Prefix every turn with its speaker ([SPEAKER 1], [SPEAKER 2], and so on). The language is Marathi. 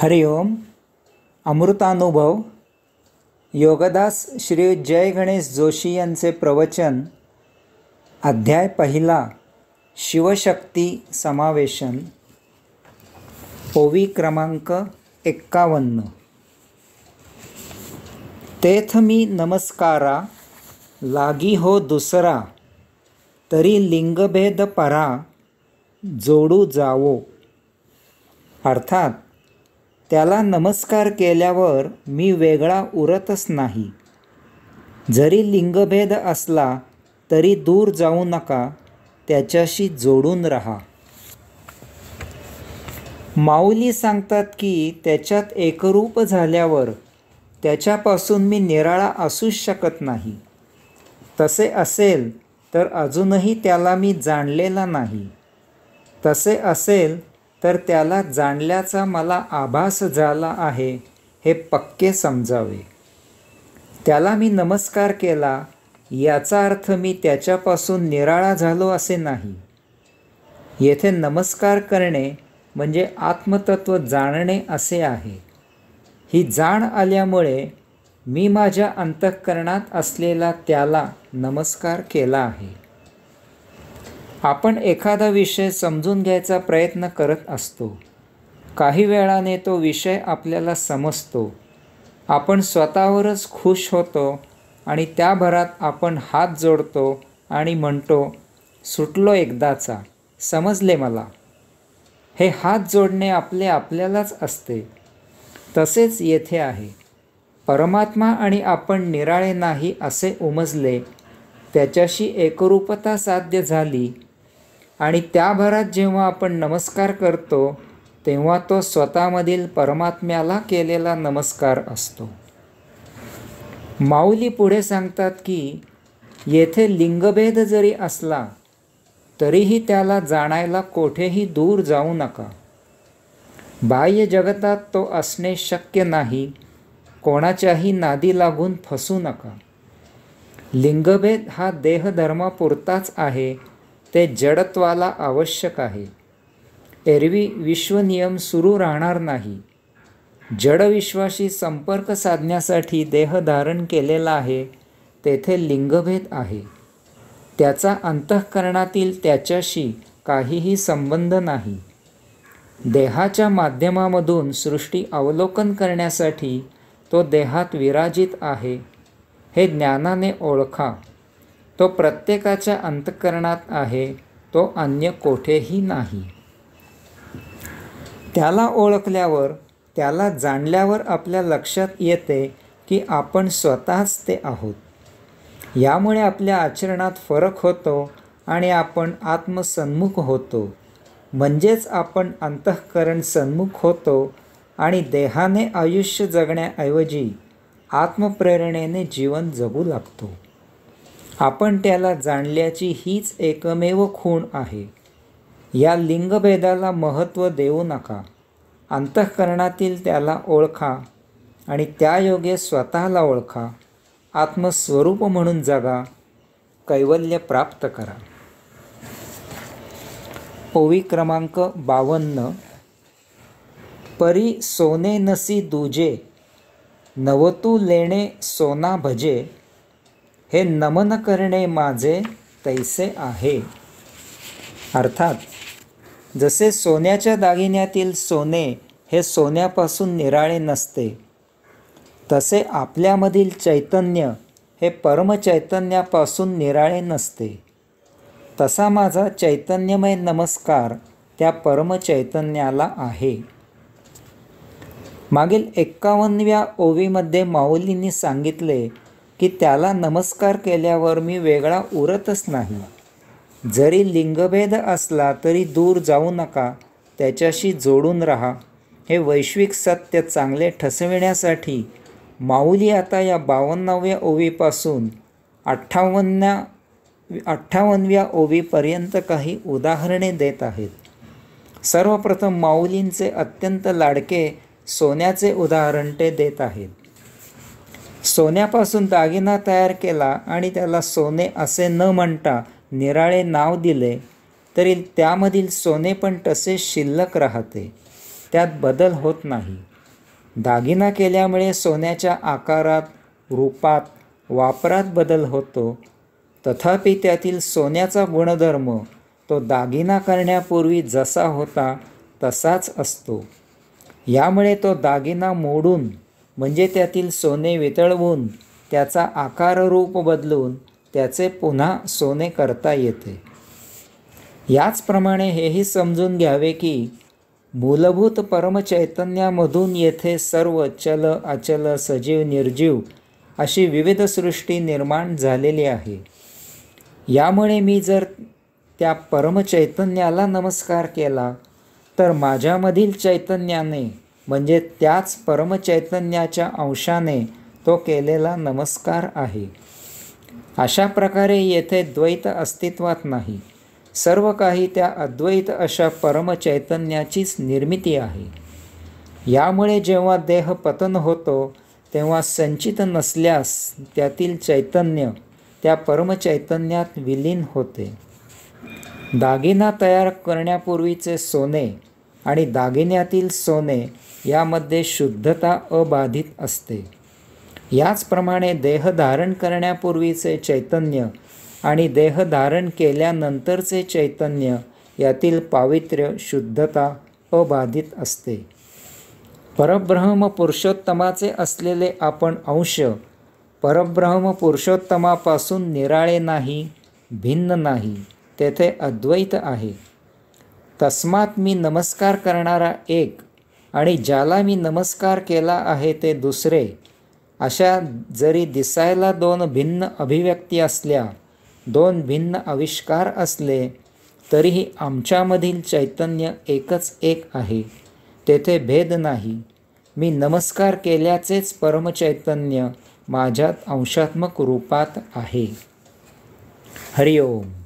[SPEAKER 1] हरिओम. अमृतानुभव. योगदास श्री जय गणेश जोशी यांचे प्रवचन. अध्याय पहिला. शिवशक्ती समावेशन. ओवी क्रमांक 51. तेथ मी नमस्कारा लागी हो दुसरा, तरी लिंगभेद परा जोडू जावो. अर्थात त्याला नमस्कार केल्यावर मी वेगळा उरतच नाही. जरी लिंगभेद असला तरी दूर जाऊ नका, त्याच्याशी जोडून राहा. माऊली सांगतात की त्याच्यात एकरूप झाल्यावर त्याच्यापासून मी निराळा असूच शकत नाही. तसे असेल तर अजूनही त्याला मी जाणलेला नाही. तसे असेल तर त्याला जाणल्याचा मला आभास झाला आहे हे पक्के समजावे. त्याला मी नमस्कार केला याचा अर्थ मी त्याच्यापासून निराळा झालो असे नाही. येथे नमस्कार करणे म्हणजे आत्मतत्व जाणणे असे आहे. ही जाण आल्यामुळे मी माझ्या अंतःकरणात असलेला त्याला नमस्कार केला आहे. आपण एखादा विषय समजून घ्यायचा प्रयत्न करत असतो. काही वेळाने तो विषय आपल्याला समजतो. आपण स्वतःवरच खुश होतो आणि त्या भरात आपण हात जोडतो आणि म्हणतो, सुटलो एकदाचा, समजले मला. हे हात जोडणे आपल्यालाच असते. तसेच येथे आहे. परमात्मा आणि आपण निराळे नाही असे उमजले, त्याच्याशी एकरूपता साध्य झाली आणि त्या भरात जेव्हा आपण नमस्कार करतो तेव्हा तो स्वतःमधील परमात्म्याला केलेला नमस्कार असतो. माऊली पुढे सांगतात की येथे लिंगभेद जरी असला तरीही त्याला जाणायला कोठेही दूर जाऊ नका. बाह्य जगतात तो असणे शक्य नाही. कोणाच्याही नादी लागून फसू नका. लिंगभेद हा देहधर्मापुरताच आहे. ते जडत्वाला आवश्यक आहे. एरवी विश्वनियम सुरू राहणार नाही. जडविश्वाशी संपर्क साधण्यासाठी देह धारण केलेला आहे. तेथे लिंगभेद आहे. त्याचा अंतःकरणातील त्याच्याशी काहीही संबंध नाही. देहाच्या माध्यमामधून सृष्टी अवलोकन करण्यासाठी तो देहात विराजित आहे हे ज्ञानाने ओळखा. तो प्रत्येकाच्या अंतःकरणात आहे. तो अन्य कोठेही नाही. त्याला ओळखल्यावर, त्याला जाणल्यावर आपल्या लक्षात येते की आपण स्वतःच ते आहोत. यामुळे आपल्या आचरणात फरक होतो आणि आपण आत्मसन्मुख होतो. म्हणजेच आपण अंतःकरण सन्मुख होतो आणि देहाने आयुष्य जगण्याऐवजी आत्मप्रेरणेने जीवन जगू लागतो. आपण त्याला जाणल्याची हीच एकमेव खूण आहे. या लिंगभेदाला महत्त्व देऊ नका. अंतःकरणातील त्याला ओळखा आणि त्यायोगे स्वतःला ओळखा. आत्मस्वरूप म्हणून जगा. कैवल्य प्राप्त करा. ओवी क्रमांक 52. परी सोने नसी दूजे, नवतू लेणे सोना भजे, हे नमन करणे माझे तैसे आहे. अर्थात जसे सोन्याच्या दागिन्यातील सोने हे सोन्यापासून निराळे नसते, तसे आपल्यामधील चैतन्य हे परमचैतन्यापासून निराळे नसते. तसा माझा चैतन्यमय नमस्कार त्या परमचैतन्याला आहे. मागील 51व्या ओवीमध्ये माऊलींनी सांगितले की त्याला नमस्कार केल्यावर मी वेगळा उरतच नाही. जरी लिंगभेद असला तरी दूर जाऊ नका, त्याच्याशी जोडून राहा. हे वैश्विक सत्य चांगले ठसविण्यासाठी माऊली आता या 52व्या ओवीपासून 58व्या ओवीपर्यंत काही उदाहरणे देत आहेत. सर्वप्रथम माऊलींचे अत्यंत लाडके सोन्याचे उदाहरण ते देत आहेत. सोन्यापासून दागिना तयार केला आणि त्याला सोने असे न म्हणता निराळे नाव दिले तरी त्यामधील सोने पण तसे शिल्लक राहते. त्यात बदल होत नाही. दागिना केल्यामुळे सोन्याच्या आकारात, रूपात, वापरात बदल होतो. तथापि त्यातील सोन्याचा गुणधर्म तो दागिना करण्यापूर्वी जसा होता तसाच असतो. यामुळे तो दागिना मोडून म्हणजे त्यातील सोने वितळवून त्याचा आकार रूप बदलून त्याचे पुन्हा सोने करता येते. याचप्रमाणे हेही समजून घ्यावे की मूलभूत परमचैतन्यामधून येथे सर्व चल अचल सजीव निर्जीव अशी विविध सृष्टी निर्माण झालेली आहे. यामुळे मी जर त्या परमचैतन्याला नमस्कार केला तर माझ्यामधील चैतन्याने म्हणजे त्याच परमचैतन्याच्या अंशाने तो केलेला नमस्कार आहे. अशा प्रकारे येथे द्वैत अस्तित्वात नाही. सर्व काही त्या अद्वैत अशा परमचैतन्याचीच निर्मिती आहे. यामुळे जेव्हा देह पतन होतो तेव्हा संचित नसल्यास त्यातील चैतन्य त्या परमचैतन्यात विलीन होते. दागिना तयार करण्यापूर्वीचे सोने आणि दागिन्यातील सोने यामध्ये शुद्धता अबाधित असते. याचप्रमाणे देह धारण करण्यापूर्वीचे चैतन्य आणि देह धारण केल्यानंतरचे चैतन्य यातील पावित्र्य शुद्धता अबाधित असते. परब्रह्म पुरुषोत्तमाचे असलेले आपण अंश परब्रह्म पुरुषोत्तमापासून निराळे नाही, भिन्न नाही, तेथे अद्वैत आहे. तस्मात मी नमस्कार करणारा एक आणि ज्याला मी नमस्कार केला आहे ते दुसरे अशा जरी दिसायला दोन भिन्न अभिव्यक्ती असल्या, दोन भिन्न आविष्कार असले तरीही आमच्यामधील चैतन्य एकच एक आहे. तेथे भेद नाही. मी नमस्कार केल्याचेच परमचैतन्य माझ्यात अंशात्मक रूपात आहे. हरिओम.